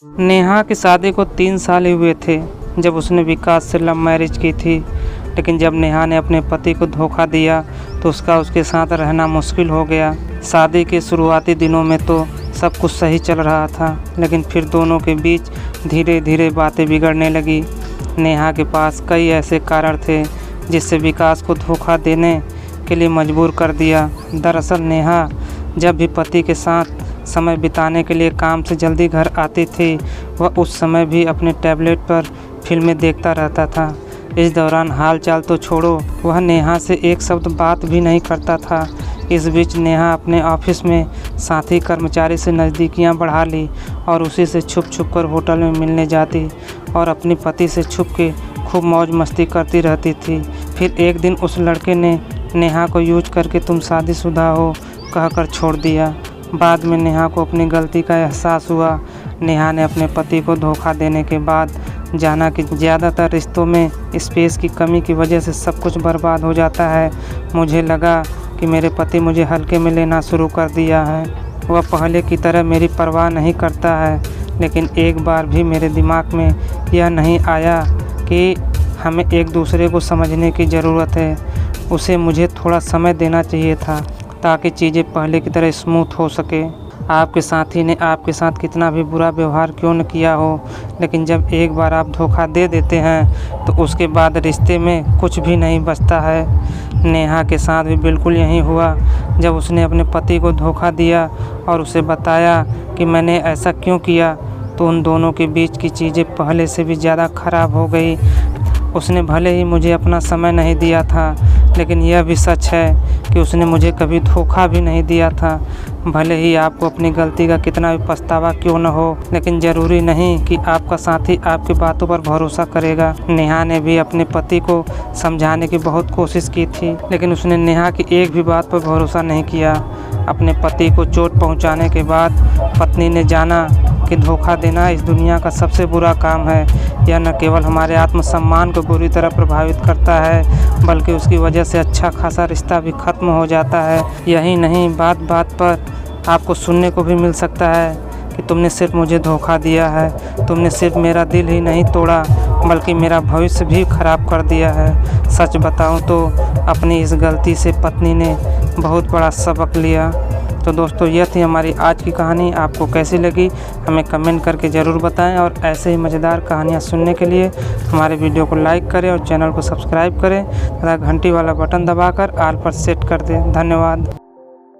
नेहा की शादी को 3 साल ही हुए थे जब उसने विकास से लव मैरिज की थी। लेकिन जब नेहा ने अपने पति को धोखा दिया तो उसके साथ रहना मुश्किल हो गया। शादी के शुरुआती दिनों में तो सब कुछ सही चल रहा था, लेकिन फिर दोनों के बीच धीरे धीरे बातें बिगड़ने लगी। नेहा के पास कई ऐसे कारण थे जिससे विकास को धोखा देने के लिए मजबूर कर दिया। दरअसल नेहा जब भी पति के साथ समय बिताने के लिए काम से जल्दी घर आती थी, वह उस समय भी अपने टैबलेट पर फिल्में देखता रहता था। इस दौरान हाल चाल तो छोड़ो, वह नेहा से एक शब्द बात भी नहीं करता था। इस बीच नेहा अपने ऑफिस में साथी कर्मचारी से नज़दीकियां बढ़ा ली और उसी से छुप छुप कर होटल में मिलने जाती और अपने पति से छुप के खूब मौज मस्ती करती रहती थी। फिर एक दिन उस लड़के ने नेहा को यूज करके तुम शादीशुदा हो कहकर छोड़ दिया। बाद में नेहा को अपनी गलती का एहसास हुआ। नेहा ने अपने पति को धोखा देने के बाद जाना कि ज़्यादातर रिश्तों में स्पेस की कमी की वजह से सब कुछ बर्बाद हो जाता है। मुझे लगा कि मेरे पति मुझे हल्के में लेना शुरू कर दिया है। वह पहले की तरह मेरी परवाह नहीं करता है, लेकिन एक बार भी मेरे दिमाग में यह नहीं आया कि हमें एक दूसरे को समझने की ज़रूरत है। उसे मुझे थोड़ा समय देना चाहिए था ताकि चीज़ें पहले की तरह स्मूथ हो सके। आपके साथी ने आपके साथ कितना भी बुरा व्यवहार क्यों न किया हो, लेकिन जब एक बार आप धोखा दे देते हैं तो उसके बाद रिश्ते में कुछ भी नहीं बचता है। नेहा के साथ भी बिल्कुल यही हुआ। जब उसने अपने पति को धोखा दिया और उसे बताया कि मैंने ऐसा क्यों किया, तो उन दोनों के बीच की चीज़ें पहले से भी ज़्यादा ख़राब हो गई। उसने भले ही मुझे अपना समय नहीं दिया था, लेकिन यह भी सच है कि उसने मुझे कभी धोखा भी नहीं दिया था। भले ही आपको अपनी गलती का कितना भी पछतावा क्यों न हो, लेकिन ज़रूरी नहीं कि आपका साथी आपकी बातों पर भरोसा करेगा। नेहा ने भी अपने पति को समझाने की बहुत कोशिश की थी, लेकिन उसने नेहा की एक भी बात पर भरोसा नहीं किया। अपने पति को चोट पहुंचाने के बाद पत्नी ने जाना कि धोखा देना इस दुनिया का सबसे बुरा काम है। यह न केवल हमारे आत्मसम्मान को बुरी तरह प्रभावित करता है, बल्कि उसकी वजह से अच्छा खासा रिश्ता भी खत्म हो जाता है। यही नहीं, बात बात पर आपको सुनने को भी मिल सकता है कि तुमने सिर्फ मुझे धोखा दिया है, तुमने सिर्फ मेरा दिल ही नहीं तोड़ा बल्कि मेरा भविष्य भी खराब कर दिया है। सच बताऊं तो अपनी इस गलती से पत्नी ने बहुत बड़ा सबक लिया। तो दोस्तों, यह थी हमारी आज की कहानी। आपको कैसी लगी हमें कमेंट करके ज़रूर बताएं, और ऐसे ही मज़ेदार कहानियाँ सुनने के लिए हमारे वीडियो को लाइक करें और चैनल को सब्सक्राइब करें तथा घंटी वाला बटन दबाकर ऑल पर सेट कर दें। धन्यवाद।